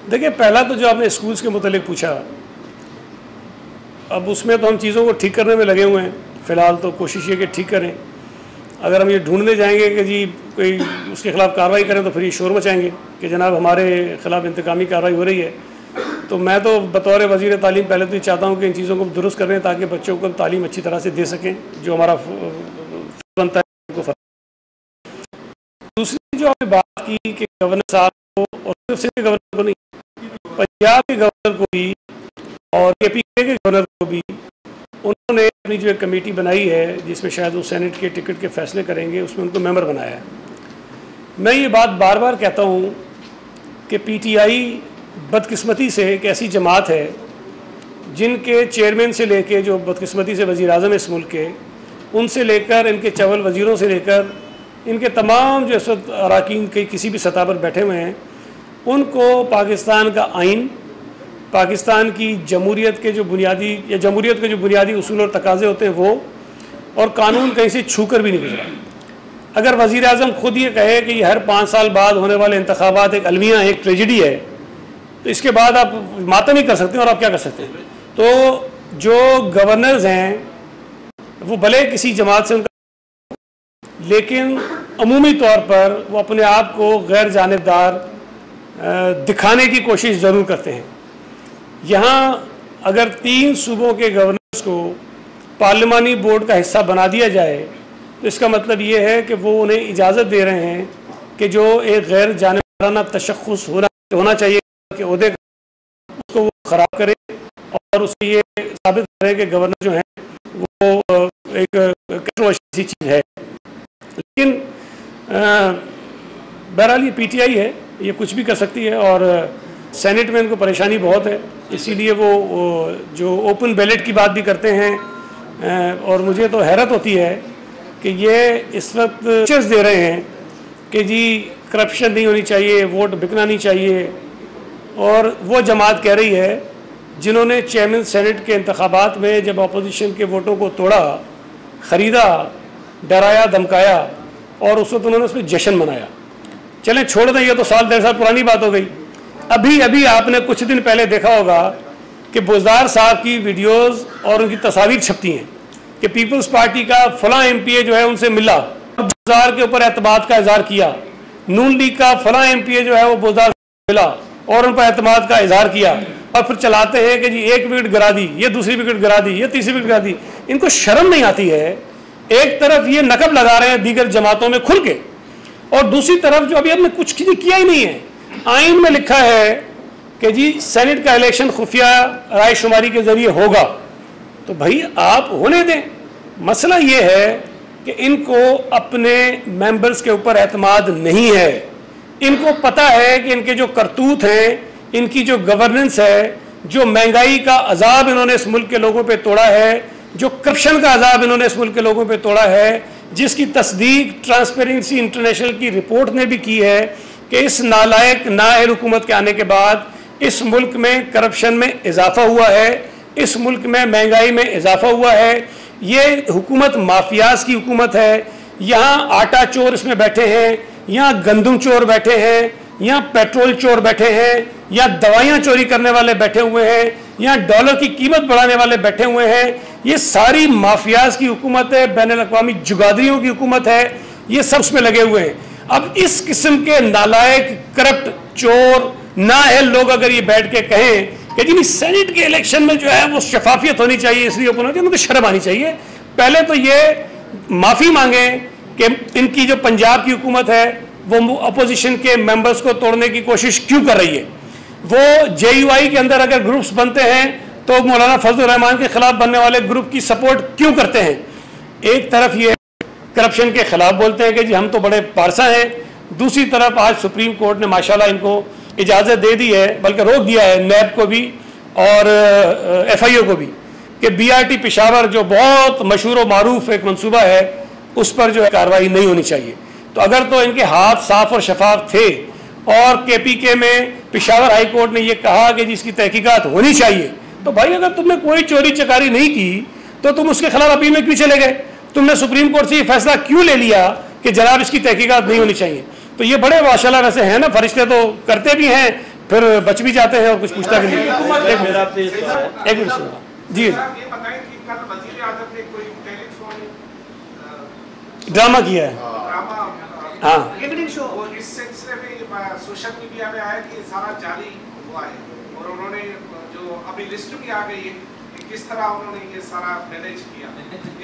देखिए, पहला तो जो आपने स्कूल्स के मुतालिक पूछा, अब उसमें तो हम चीज़ों को ठीक करने में लगे हुए हैं। फ़िलहाल तो कोशिश ये कि ठीक करें। अगर हम ये ढूंढने जाएंगे कि जी कोई उसके ख़िलाफ़ कार्रवाई करें तो फिर ये शोर मचाएंगे कि जनाब हमारे ख़िलाफ़ इंतकामी कार्रवाई हो रही है। तो मैं तो बतौर वज़ीर तालीम पहले तो ये चाहता हूँ कि इन चीज़ों को दुरुस्त करें ताकि बच्चों को तालीम अच्छी तरह से दे सकें, जो हमारा बनता है। दूसरी जो आपने बात की कि गवर्नर साहब को, और सिर्फ गवर्नर को नहीं, पंजाब के गवर्नर को भी और KPK के गवर्नर को भी, उन्होंने अपनी जो एक कमेटी बनाई है जिसमें शायद वो सेनेट के टिकट के फैसले करेंगे, उसमें उनको मेंबर बनाया है। मैं ये बात बार बार कहता हूँ कि PTI बदकिस्मती से एक ऐसी जमात है जिनके चेयरमैन से लेके, जो बदकिस्मती से वज़ीर आज़म इस मुल्क के, उनसे लेकर इनके चवल वज़ीरों से लेकर इनके तमाम जो इस वक्त अराकीन के किसी भी सतह पर बैठे हुए हैं, उनको पाकिस्तान का आइन, पाकिस्तान की जमहूरियत के जो बुनियादी या जमहूरियत के जो बुनियादी उसूल और तकाज़े होते हैं वो, और कानून कहीं से छू कर भी नहीं गुजरा। अगर वज़ीर आज़म खुद ये कहे कि ये हर 5 साल बाद होने वाले इंतखाबात एक अलमिया है, एक ट्रेजिडी है, तो इसके बाद आप मातम ही कर सकते हैं। और आप क्या कर सकते हैं? तो जो गवर्नर्स हैं वो भले किसी जमात से उनका, लेकिन अमूमी तौर पर वो अपने आप को गैर जानिबदार दिखाने की कोशिश ज़रूर करते हैं। यहाँ अगर 3 सूबों के गवर्नर्स को पार्लिमानी बोर्ड का हिस्सा बना दिया जाए तो इसका मतलब ये है कि वो उन्हें इजाज़त दे रहे हैं कि जो एक गैर जानिबदाराना तशख़्ख़ुस होना चाहिए कि ओहदे उसको वो ख़राब करे और उससे ये साबित करे कि गवर्नर जो हैं वो एक कंट्रोवर्शियल चीज़ है। लेकिन बहरहाल ये PTI है, ये कुछ भी कर सकती है और सेनेट में इनको परेशानी बहुत है, इसीलिए वो जो ओपन बैलेट की बात भी करते हैं। और मुझे तो हैरत होती है कि ये इस वक्त पिक्चर्स दे रहे हैं कि जी करप्शन नहीं होनी चाहिए, वोट बिकना नहीं चाहिए, और वो जमात कह रही है जिन्होंने चेयरमैन सेनेट के इंतखाबात में जब अपोजिशन के वोटों को तोड़ा, ख़रीदा, डराया, धमकाया और उस वक्त उन्होंने उसमें जश्न मनाया। चलें छोड़ दें, ये तो साल 1.5 साल पुरानी बात हो गई। अभी अभी आपने कुछ दिन पहले देखा होगा कि बुज़दार साहब की वीडियोस और उनकी तस्वीर छपती हैं कि पीपल्स पार्टी का फलां MPA जो है उनसे मिला, बुज़दार के ऊपर एतमाद का इजहार किया। नून लीग का फलां MPA जो है वो बुज़दार से मिला और उन पर एतमाद का इजहार किया, और फिर चलाते हैं कि जी 1 विकेट गिरा दी, ये 2री विकेट गिरा दी, ये 3री विकेट गिरा दी। इनको शर्म नहीं आती है? एक तरफ ये नकब लगा रहे हैं दीगर जमातों में खुल के, और दूसरी तरफ जो अभी हमने कुछ किया ही नहीं है। आइन में लिखा है कि जी सेनेट का इलेक्शन खुफिया राय शुमारी के जरिए होगा, तो भाई आप होने दें। मसला ये है कि इनको अपने मेंबर्स के ऊपर एतमाद नहीं है। इनको पता है कि इनके जो करतूत हैं, इनकी जो गवर्नेंस है, जो महंगाई का अजाब इन्होंने इस मुल्क के लोगों पे तोड़ा है, जो करप्शन का अजाब इन्होंने इस मुल्क के लोगों पे तोड़ा है, जिसकी तस्दीक ट्रांसपेरेंसी इंटरनेशनल की रिपोर्ट ने भी की है कि इस नालायक नाअहल हुकूमत के आने के बाद इस मुल्क में करप्शन में इजाफा हुआ है, इस मुल्क में महंगाई में इजाफा हुआ है। ये हुकूमत माफियाज की हुकूमत है। यहाँ आटा चोर इसमें बैठे हैं, यहाँ गंदम चोर बैठे हैं, यहाँ पेट्रोल चोर बैठे हैं, यहाँ दवाइयाँ चोरी करने वाले बैठे हुए हैं, यहाँ डॉलर की कीमत बढ़ाने वाले बैठे हुए हैं। ये सारी माफियाज की हुकूमत है, बैनुल अक़वामी जुगादरियों की हुकूमत है, ये सब उसमें लगे हुए हैं। अब इस किस्म के नालायक, करप्ट, चोर, नाअहल लोग अगर ये बैठ के कहें कि जी सेनेट के इलेक्शन में जो है वो शफाफियत होनी चाहिए, इसलिए ओपन होती है, मुझे शर्म आनी चाहिए। पहले तो ये माफ़ी मांगे कि इनकी जो पंजाब की हुकूमत है वो अपोजिशन के मेंबर्स को तोड़ने की कोशिश क्यों कर रही है। वो JUI के अंदर अगर ग्रुप्स बनते हैं तो मौलाना फजलुर रहमान के खिलाफ बनने वाले ग्रुप की सपोर्ट क्यों करते हैं। एक तरफ ये करप्शन के खिलाफ बोलते हैं कि जी हम तो बड़े पारसा हैं, दूसरी तरफ आज सुप्रीम कोर्ट ने माशाल्लाह इनको इजाज़त दे दी है, बल्कि रोक दिया है नैब को भी और FIO को भी, कि BRT पेशावर जो बहुत मशहूर व मारूफ एक मनसूबा है उस पर जो है कार्रवाई नहीं होनी चाहिए। तो अगर तो इनके हाथ साफ और शफाफ थे और KPK में पेशावर हाई कोर्ट ने यह कहा कि जिसकी तहकीकात होनी चाहिए, तो भाई अगर तुमने कोई चोरी चकारी नहीं की तो तुम उसके खिलाफ अपील में क्यों चले गए? तुमने सुप्रीम कोर्ट से ये फैसला क्यों ले लिया कि जनाब इसकी तहकीकात नहीं होनी चाहिए? तो ये बड़े माशाल्लाह वैसे हैं ना, फरिश्ते तो करते भी हैं, फिर बच भी जाते हैं और कुछ पूछता भी नहीं। एक मिनट जी। ड्रामा किया है, हाँ। इस सिलसिले में सोशल मीडिया में आया कि सारा जाली हुआ है और उन्होंने जो अभी लिस्ट भी आ गई है कि किस तरह उन्होंने ये सारा मैनेज किया।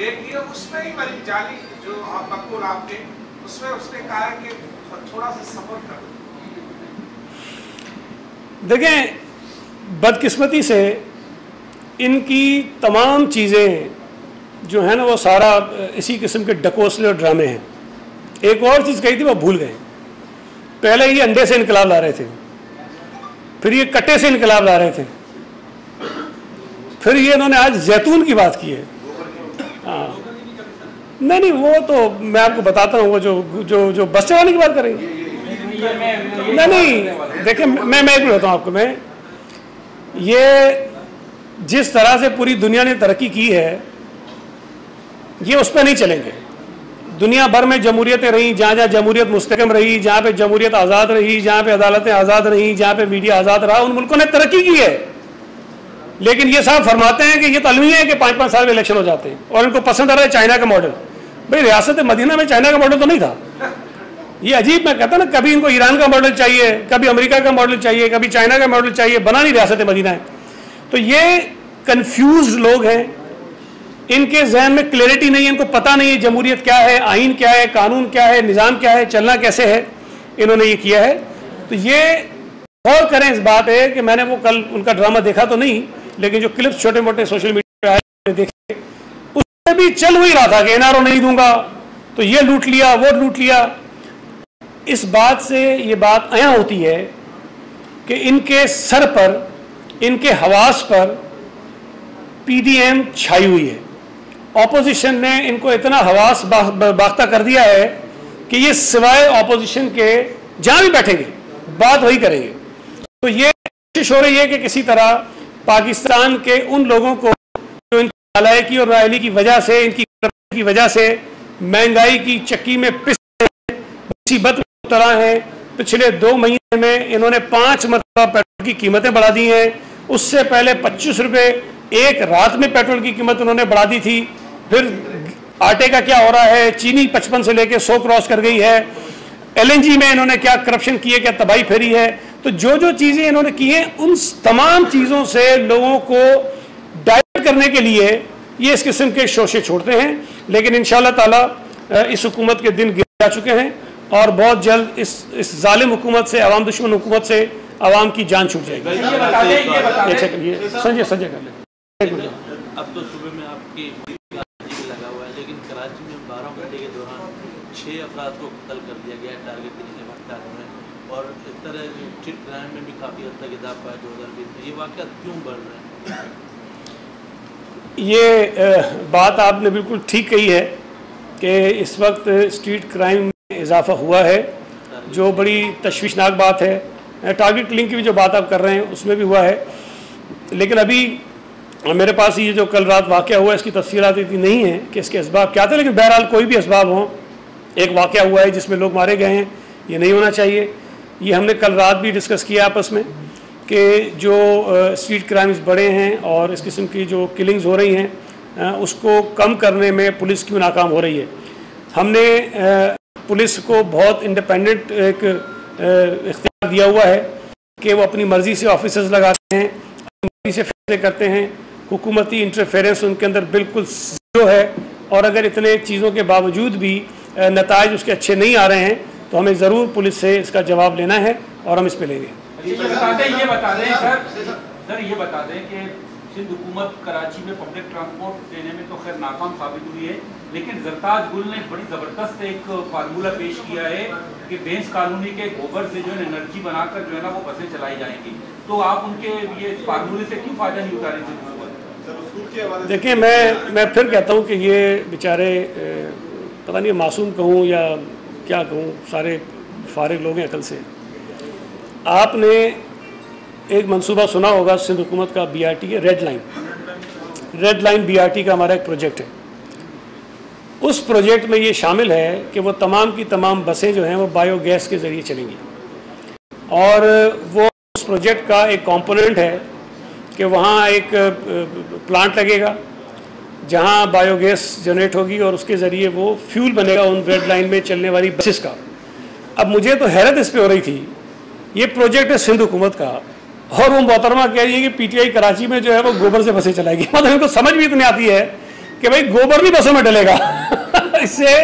एक ये उसमें ही वाली जाली जो आप मकबूल आपके उसमें उसने कहा है कि थोड़ा सा सपोर्ट कर। देखें, बदकिस्मती से इनकी तमाम चीज़ें जो है ना वो सारा इसी किस्म के डकोसले और ड्रामे हैं। एक और चीज़ कही थी वो भूल गए। पहले ये अंडे से इनकलाब ला रहे थे, फिर ये कट्टे से इनकलाब ला रहे थे, फिर ये इन्होंने आज जैतून की बात की है। हाँ, नहीं वो तो मैं आपको बताता हूँ, वो जो बस चलाने की बात करेंगे। नहीं देखिए, मैं एक भी बताऊँ आपको, मैं ये जिस तरह से पूरी दुनिया ने तरक्की की है ये उस पर नहीं चलेंगे। दुनिया भर में जमहूरियतें रही, जहाँ जहाँ जमहूरियत मुस्तकम रही, जहाँ पे जमहूरियत आज़ाद रही, जहाँ पे अदालतें आज़ाद रही, जहाँ पे मीडिया आज़ाद रहा, उन मुल्कों ने तरक्की की है। लेकिन ये साहब फरमाते हैं कि ये तो अलमी है कि 5-5 साल में इलेक्शन हो जाते हैं और इनको पसंद आ रहा है चाइना का मॉडल। भाई रियासत मदीना में चाइना का मॉडल तो नहीं था। ये अजीब, मैं कहता ना, कभी इनको ईरान का मॉडल चाहिए, कभी अमेरिका का मॉडल चाहिए, कभी चाइना का मॉडल चाहिए, बना नहीं रियासत मदीना है। तो ये कन्फ्यूज लोग हैं, इनके जहन में क्लैरिटी नहीं है, इनको पता नहीं है जमहूरियत क्या है, आइन क्या है, कानून क्या है, निज़ाम क्या है, चलना कैसे है। इन्होंने ये किया है। तो ये गौर करें इस बात है कि मैंने वो कल उनका ड्रामा देखा तो नहीं, लेकिन जो क्लिप्स छोटे मोटे सोशल मीडिया पे आए देखे, उसमें भी चल वही रहा था कि एनआरओ नहीं दूंगा तो ये लूट लिया, वो लूट लिया। इस बात से ये बात आया होती है कि इनके सर पर, इनके हवास पर पीडीएम छाई हुई है। ऑपोजिशन ने इनको इतना हवास बाख्ता कर दिया है कि ये सिवाय ऑपोजिशन के जहां भी बैठेंगे बात वही करेंगे। तो ये कोशिश हो रही है कि किसी तरह पाकिस्तान के उन लोगों को जो इनकी नालायकी और नाअहली की वजह से, इनकी वजह से महंगाई की चक्की में मुसीबत में उतरा है। पिछले 2 महीने में इन्होंने 5 मरतबा पेट्रोल की कीमतें बढ़ा दी हैं। उससे पहले 25 रुपये एक रात में पेट्रोल की कीमत उन्होंने बढ़ा दी थी। फिर आटे का क्या हो रहा है, चीनी 55 से लेकर 100 क्रॉस कर गई है। एलएनजी में इन्होंने क्या करप्शन की है, क्या तबाही फेरी है। तो जो चीज़ें इन्होंने की हैं उन तमाम चीज़ों से लोगों को डाइवर्ट करने के लिए ये इस किस्म के शोशे छोड़ते हैं। लेकिन इंशाअल्लाह ताला इस हुकूमत के दिन गिर जा चुके हैं और बहुत जल्द इस जालिम हुकूमत से, अवाम दुश्मन हुकूमत से अवाम की जान छूट जाएगी। संजय कर ले। अब तो सुबह में आपकी लगा हुआ है, लेकिन कराची में 12 घंटे के दौरान 6 अफराद को कत्ल कर दिया गया टारगेट के नीचे वाक़यात में, और इस तरह स्ट्रीट क्राइम में भी काफ़ी हद तक इजाफा है 2020 में। ये वाक़यात क्यों बढ़ रहे हैं? ये बात आपने बिल्कुल ठीक कही है कि इस वक्त स्ट्रीट क्राइम में इजाफा हुआ है, जो बड़ी तशवीशनाक बात है। टारगेट किलिंग की भी जो बात आप कर रहे हैं उसमें भी हुआ है। लेकिन अभी मेरे पास ये जो कल रात वाक़या हुआ इसकी तफसीलात इतनी नहीं है कि इसके असबाब क्या थे। लेकिन बहरहाल कोई भी असबाब हों, एक वाक़या हुआ है जिसमें लोग मारे गए हैं, ये नहीं होना चाहिए। ये हमने कल रात भी डिस्कस किया आपस में कि जो स्ट्रीट क्राइम्स बढ़े हैं और इस किस्म की जो किलिंग्स हो रही हैं उसको कम करने में पुलिस क्यों नाकाम हो रही है। हमने पुलिस को बहुत इंडिपेंडेंट एक इख्तियार दिया हुआ है कि वो अपनी मर्ज़ी से ऑफिसर्स लगाते हैं, अपनी मर्ज़ी से फैसले करते हैं। हुकूमती इंटरफेरेंस उनके अंदर बिल्कुल ज़ीरो है। और अगर इतने चीज़ों के बावजूद भी नताइज उसके अच्छे नहीं आ रहे हैं तो हमें ज़रूर पुलिस से इसका जवाब लेना है और हम इस पे लेंगे। ये बता दें कि सिंध हुकूमत कराची में पब्लिक ट्रांसपोर्ट देने में तो खैर नाकाम साबित हुई है, लेकिन जरताज गुल ने बड़ी ज़बरदस्त एक फार्मूला पेश किया है कि भैंस कॉलोनी के गोबर से जो है एनर्जी बनाकर जो है ना वो बसें चलाई जाएंगी। तो आप उनके ये फार्मूले से क्यों फ़ायदा नहीं उठा रहे? देखिए, मैं फिर कहता हूँ कि ये बेचारे पता नहीं मासूम कहूँ या क्या कहूँ, सारे फारिग लोग हैं अकल से। आपने एक मंसूबा सुना होगा सिंध हुकूमत का, BRT के रेड लाइन BRT का हमारा एक प्रोजेक्ट है। उस प्रोजेक्ट में ये शामिल है कि वो तमाम की तमाम बसें जो हैं वो बायोगैस के ज़रिए चलेंगी और वो उस प्रोजेक्ट का एक कंपोनेंट है कि वहाँ एक प्लांट लगेगा जहाँ बायोगैस जनरेट होगी और उसके ज़रिए वो फ्यूल बनेगा उन रेड लाइन में चलने वाली बसेस का। अब मुझे तो हैरत इस पे हो रही थी, ये प्रोजेक्ट है सिंध हुकूमत का और वो मोहतरमा कह रही है कि पीटीआई कराची में जो है वो गोबर से बसें चलाएगी। मतलब इनको समझ भी इतनी आती है कि भाई गोबर भी बसों में डलेगा इससे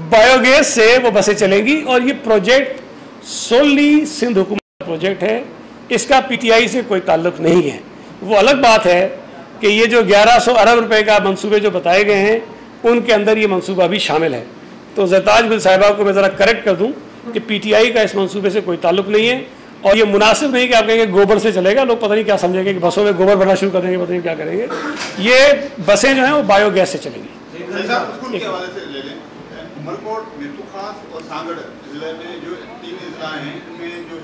बायोगैस से वो बसें चलेंगी। और ये प्रोजेक्ट सोनली सिंध हुकूमत का प्रोजेक्ट है, इसका पीटीआई से कोई ताल्लुक नहीं है। वो अलग बात है कि ये जो 1100 अरब रुपए का मंसूबे जो बताए गए हैं उनके अंदर ये मंसूबा भी शामिल है। तो ज़रताज गुल साहिबा को मैं ज़रा करेक्ट कर दूं कि पीटीआई का इस मंसूबे से कोई ताल्लुक नहीं है और ये मुनासिब नहीं कि आप कहेंगे गोबर से चलेगा, लोग पता नहीं क्या समझेंगे कि बसों में गोबर भरना शुरू कर देंगे, पता नहीं क्या करेंगे। ये बसें जो हैं वो बायोगैस से चलेंगी। उमरकोट, मिर्तू खास और सांगड़ जिले में जो 3 जिला हैं उनमें जो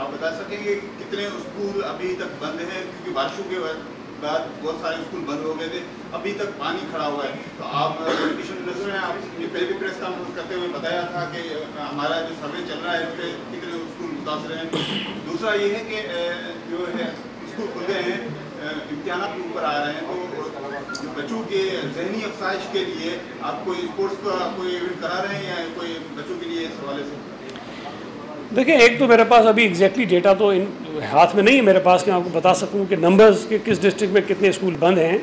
आप बता सकेंगे कितने स्कूल अभी तक बंद हैं? क्योंकि बारिशों के बाद बहुत सारे स्कूल बंद हो गए थे, अभी तक पानी खड़ा हुआ है। तो आप एजुकेशन मिनिस्टर हैं, आपने पहले भी प्रेस कॉन्फ्रेंस करते हुए बताया था कि हमारा जो सर्वे चल रहा है उस पर कितने स्कूल मुतासर हैं। दूसरा ये है कि जो है स्कूल खुल गए हैं, इम्तिहान के ऊपर आ रहे हैं, तो जो बच्चों के जहनी अफसाइश के लिए आप कोई स्पोर्ट्स का कोई इवेंट करा रहे हैं या कोई बच्चों के लिए इस हवाले से? देखिए, एक तो मेरे पास अभी एग्जैक्टली डेटा तो इन हाथ में नहीं है मेरे पास कि मैं आपको बता सकूं कि नंबर्स के किस डिस्ट्रिक्ट में कितने स्कूल बंद हैं,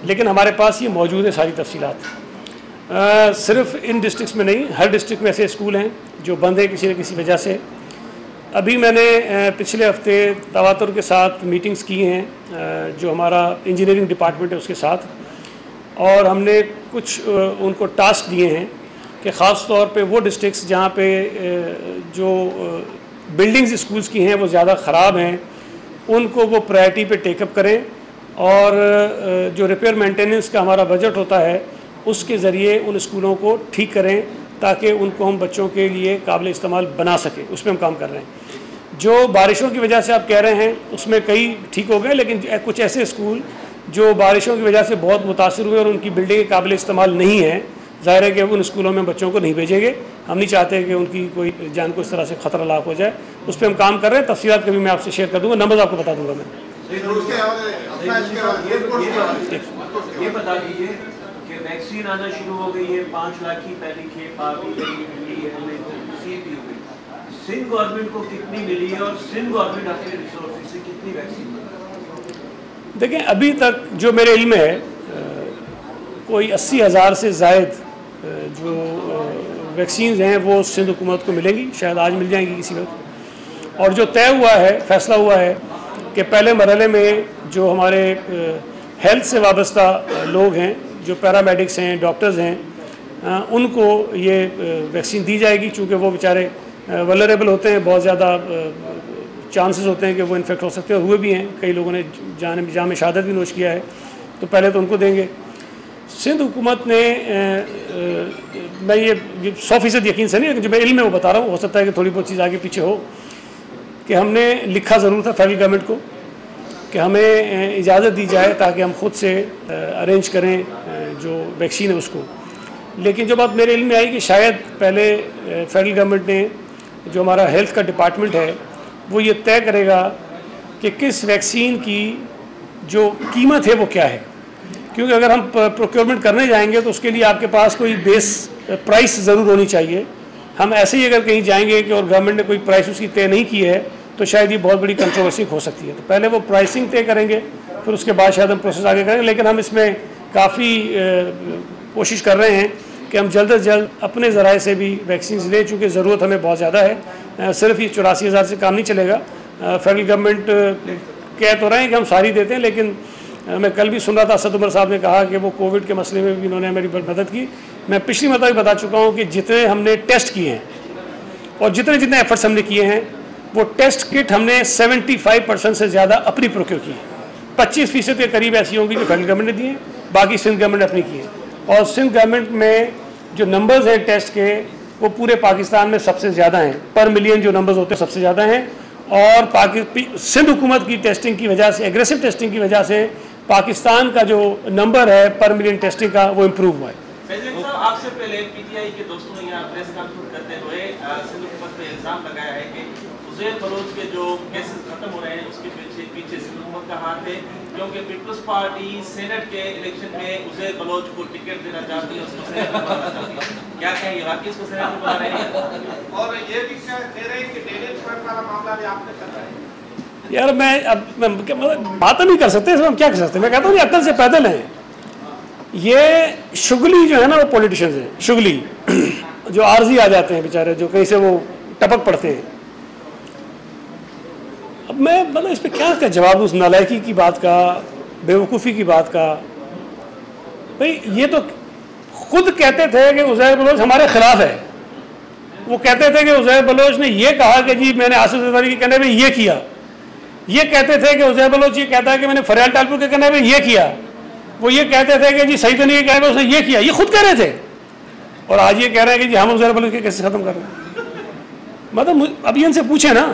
लेकिन हमारे पास ये मौजूद है सारी तफसीलात। सिर्फ इन डिस्ट्रिक्ट्स में नहीं, हर डिस्ट्रिक्ट में ऐसे स्कूल हैं जो बंद हैं किसी न किसी वजह से। अभी मैंने पिछले हफ्ते तवातुर के साथ मीटिंग्स की हैं जो हमारा इंजीनियरिंग डिपार्टमेंट है उसके साथ, और हमने कुछ उनको टास्क दिए हैं कि ख़ास तौर पे वो डिस्ट्रिक्ट्स जहाँ पे जो बिल्डिंग्स स्कूल्स की हैं वो ज़्यादा ख़राब हैं उनको वो प्रायोरिटी पे टेकअप करें, और जो रिपेयर मेंटेनेंस का हमारा बजट होता है उसके ज़रिए उन स्कूलों को ठीक करें ताकि उनको हम बच्चों के लिए काबिल इस्तेमाल बना सकें। उसमें हम काम कर रहे हैं। जो बारिशों की वजह से आप कह रहे हैं उसमें कई ठीक हो गए, लेकिन कुछ ऐसे स्कूल जो बारिशों की वजह से बहुत मुतासर हुए और उनकी बिल्डिंग काबिल इस्तेमाल नहीं है, ज़ाहिर है कि उन स्कूलों में बच्चों को नहीं भेजेंगे। हम नहीं चाहते कि उनकी कोई जान को इस तरह से ख़तरा लाक हो जाए। उस पर हम काम कर रहे हैं। तफसीलात कभी मैं आपसे शेयर कर दूँगा, नंबर्स आपको बता दूँगा मैं। ये बता दीजिए कि वैक्सीन आना शुरू हो गई है, 5 लाख की पहली खेप आ गई है, सिंध गवर्नमेंट को कितनी मिली है और सिंध गवर्नमेंट अपने रिसोर्सेज से कितनी वैक्सीन मिली? देखें, अभी तक जो मेरे इल्म है कोई 80,000 से ज़ायद जो वैक्सीन हैं वो सिंध हुकूमत को मिलेंगी, शायद आज मिल जाएंगी किसी वक्त। और जो तय हुआ है, फैसला हुआ है कि पहले मरहले में जो हमारे हेल्थ से वाबस्ता लोग हैं, जो पैरामेडिक्स हैं, डॉक्टर्स हैं, उनको ये वैक्सीन दी जाएगी, चूँकि वो बेचारे वल्नरेबल होते हैं, बहुत ज़्यादा चांसेस होते हैं कि वो इन्फेक्ट हो सकते हैं, और हुए भी हैं। कई लोगों ने जाम शहादत भी नोश किया है, तो पहले तो उनको देंगे। सिंध हुकूमत ने मैं ये 100% यकीन से नहीं, लेकिन जो मैं इल्म में वो बता रहा हूँ, हो सकता है कि थोड़ी बहुत चीज़ आगे पीछे हो, कि हमने लिखा ज़रूर था फेडरल गवर्नमेंट को कि हमें इजाज़त दी जाए ताकि हम ख़ुद से अरेंज करें जो वैक्सीन है उसको। लेकिन जो बात मेरे इल्म में आई कि शायद पहले फेडरल गवर्नमेंट ने, जो हमारा हेल्थ का डिपार्टमेंट है, वो ये तय करेगा कि किस वैक्सीन की जो कीमत है वो क्या है, क्योंकि अगर हम प्रोक्योरमेंट करने जाएंगे तो उसके लिए आपके पास कोई बेस प्राइस ज़रूर होनी चाहिए। हम ऐसे ही अगर कहीं जाएंगे कि और गवर्नमेंट ने कोई प्राइस उसकी तय नहीं की है तो शायद ये बहुत बड़ी कंट्रोवर्सी हो सकती है। तो पहले वो प्राइसिंग तय करेंगे, फिर उसके बाद शायद हम प्रोसेस आगे करेंगे। लेकिन हम इसमें काफ़ी कोशिश कर रहे हैं कि हम जल्द अज जल्द अपने ज़राए से भी वैक्सीन लें, चूँकि ज़रूरत हमें बहुत ज़्यादा है। सिर्फ ये 84,000 से काम नहीं चलेगा। फेडरल गवर्नमेंट कह तो रहे हैं कि हम सारी देते हैं, लेकिन मैं कल भी सुन रहा था असद उमर साहब ने कहा कि वो कोविड के मसले में भी इन्होंने मेरी मदद की। मैं पिछली मरतबा भी बता चुका हूँ कि जितने हमने टेस्ट किए हैं और जितने एफर्ट्स हमने किए हैं, वो टेस्ट किट हमने 75% से ज़्यादा अपनी प्रोक्योर की है। 25% के करीब ऐसी होंगी जो फेडरल गवर्नमेंट ने दी हैं, बाकी सिंध गवर्नमेंट ने अपनी की है। और सिंध गवर्नमेंट में जो नंबर्स हैं टेस्ट के, वो पूरे पाकिस्तान में सबसे ज़्यादा हैं। पर मिलियन जो नंबर्स होते हैं सबसे ज़्यादा हैं। और सिंध हुकूमत की टेस्टिंग की वजह से, एग्रेसिव टेस्टिंग की वजह से पाकिस्तान का जो नंबर है पर मिलियन टेस्टिंग का, वो इम्प्रूव हुआ है। आपसे पहले पीटीआई के दोस्तों ने यहाँ प्रेस कॉन्फ्रेंस करते हुए सिंध हुकूमत पे इल्ज़ाम लगाया है कि उज़ैर बलोच के जो केसेस खत्म हो रहे हैं उसके पीछे सिंध हुकूमत का हाथ है, क्योंकि पीपल्स पार्टी सेनेट के इलेक्शन में उज़ैर बलोच को टिकट देना चाहती है, उसको सेनेट में बनाना चाहती है। क्या कहेंगे, वाकई उसको सेनेट में बना रहे हैं? और ये भी कह रहे हैं कि डेनियल क्वेट वाला मामला भी आपने कर रहे हैं। यार मैं बात नहीं कर सकते, इसमें हम क्या कर सकते हैं। मैं कहता हूँ अक्ल से पैदल हैं ये। शुगली जो है ना वो पॉलिटिशियंस हैं, शुगली जो आर्जी आ जाते हैं बेचारे, जो कहीं से वो टपक पड़ते हैं। अब मैं मतलब इस पर क्या जवाब दूँ, उस नालायकी की बात का, बेवकूफ़ी की बात का। भाई ये तो खुद कहते थे कि उज़ैर बलोच हमारे खिलाफ है। वो कहते थे कि उज़ैर बलोच ने ये कहा कि जी मैंने आसिफ ज़रदारी के कहने में ये किया। ये कहते थे कि उज़ैर बलोच ये कहता है कि मैंने फरियाल टालपुर के कहने में ये किया। वो ये कहते थे कि जी सईद अली के कहने में उसने ये किया। ये खुद कह रहे थे और आज ये कह रहे हैं कि जी हम उज़ैर बलोच के कैसे ख़त्म कर रहे हैं। मतलब अभी इनसे पूछे ना,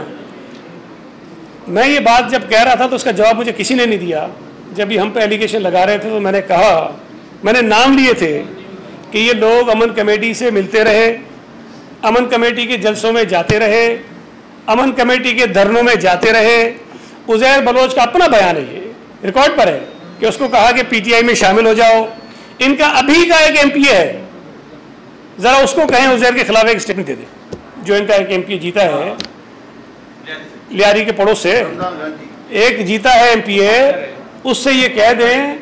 मैं ये बात जब कह रहा था तो उसका जवाब मुझे किसी ने नहीं दिया। जब भी हम पे एलिगेशन लगा रहे थे तो मैंने कहा, मैंने नाम लिए थे कि ये लोग अमन कमेटी से मिलते रहे, अमन कमेटी के जलसों में जाते रहे, अमन कमेटी के धरनों में जाते रहे। उज़ैर बलोच का अपना बयान है, ये रिकॉर्ड पर है कि उसको कहा कि पीटीआई में शामिल हो जाओ। इनका अभी का एक एमपीए है, ज़रा उसको कहें उज़ैर के खिलाफ एक स्टेटमेंट दे दे। जो इनका एक एमपीए जीता है लियारी के पड़ोस से, एक जीता है एमपीए, उससे ये कह दें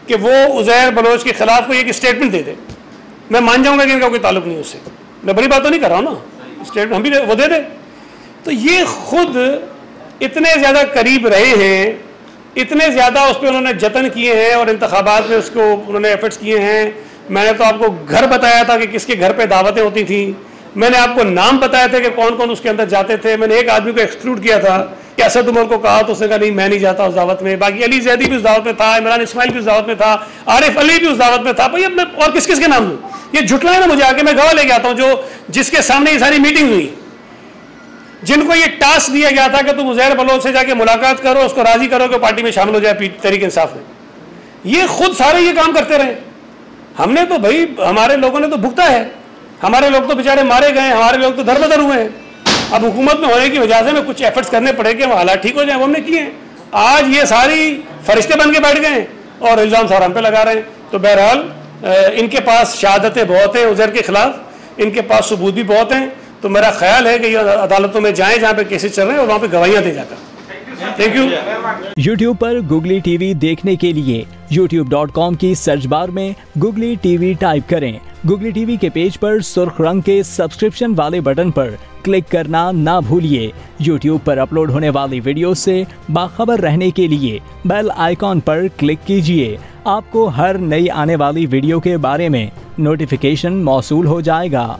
कि वो उज़ैर बलोच के खिलाफ कोई एक स्टेटमेंट दे दे। मैं मान जाऊंगा कि इनका कोई ताल्लुक नहीं उससे। मैं बड़ी बात तो नहीं कर रहा हूँ ना, स्टेटमेंट हम भी वो दे दे। तो ये खुद इतने ज़्यादा करीब रहे हैं, इतने ज़्यादा उस पर उन्होंने जतन किए हैं और इंतखाबात में उसको उन्होंने एफर्ट्स किए हैं। मैंने तो आपको घर बताया था कि किसके घर पे दावतें होती थी। मैंने आपको नाम बताया था कि कौन कौन उसके अंदर जाते थे। मैंने एक आदमी को एक्सक्लूड किया था कि असद उमर को कहा तो उसने कहा नहीं मैं नहीं जाता उस दावत में। बाकी अली जैदी भी उस दावत में था, इमरान इस्माइल भी उस दावत में था, आरिफ अली भी उस दावत में था। भाई अब मैं और किस किस के नाम दूँ? ये झुटलाए ना मुझे आके, मैं गवाह लेके आता हूँ जो जिसके सामने ये सारी मीटिंग हुई, जिनको ये टास्क दिया गया था कि तुम उज़ैर बलोच से जाके मुलाकात करो, उसको राजी करो कि पार्टी में शामिल हो जाए तहरीक इंसाफ में। ये खुद सारे ये काम करते रहे। हमने तो भाई हमारे लोगों ने तो भुगता है, हमारे लोग तो बेचारे मारे गए, हमारे लोग तो दरबदर हुए हैं। अब हुकूमत में होने की वजह से हमें कुछ एफर्ट्स करने पड़े कि वो हालात ठीक हो जाए, वो हमने किए हैं। आज ये सारी फरिश्ते बन के बैठ गए और इल्ज़ाम सारा हम पे लगा रहे हैं। तो बहरहाल इनके पास शहादतें बहुत हैं उज़ैर के खिलाफ, इनके पास सबूत भी बहुत हैं। तो मेरा ख्याल है कि ये अदालतों में जाएं जहाँ पे केसेस चल रहे हैं और वहाँ पे गवाहियाँ दे जाकर। Thank you. YouTube पर गुगली टीवी देखने के लिए youtube.com की सर्च बार में गुगली टीवी टाइप करें। गुगली टीवी के पेज पर सुर्ख रंग के सब्सक्रिप्शन वाले बटन पर क्लिक करना ना भूलिए। YouTube पर अपलोड होने वाली वीडियो से बाखबर रहने के लिए बेल आइकॉन पर क्लिक कीजिए। आपको हर नई आने वाली वीडियो के बारे में नोटिफिकेशन मौसूल हो जाएगा।